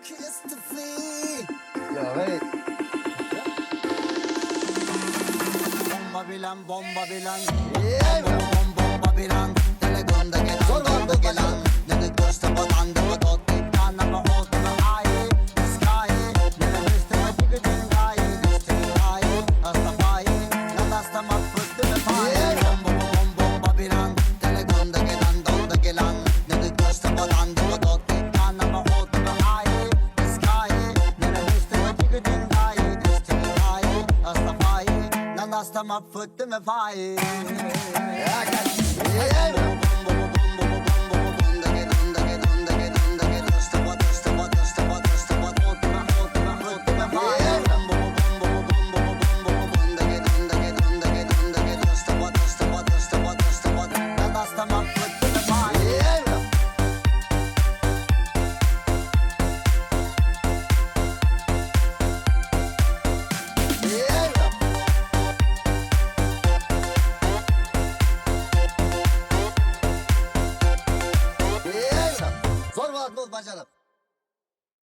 kiss to flee. Ya hey. Bomba bilan Yeah. bomba bilan telegonda gelan nelle costa volando tot itana ma oltre ai sky nelle veste ma tigre dai stai hasta pai nada sta ma frutte me fai bomba bilan telegonda gelan nelle costa volando tot itana ma oltre ai sky nelle veste ma tigre dai stai hasta pai nada sta ma frutte me fai. Ya kaç. Yeah. Zor bacanım.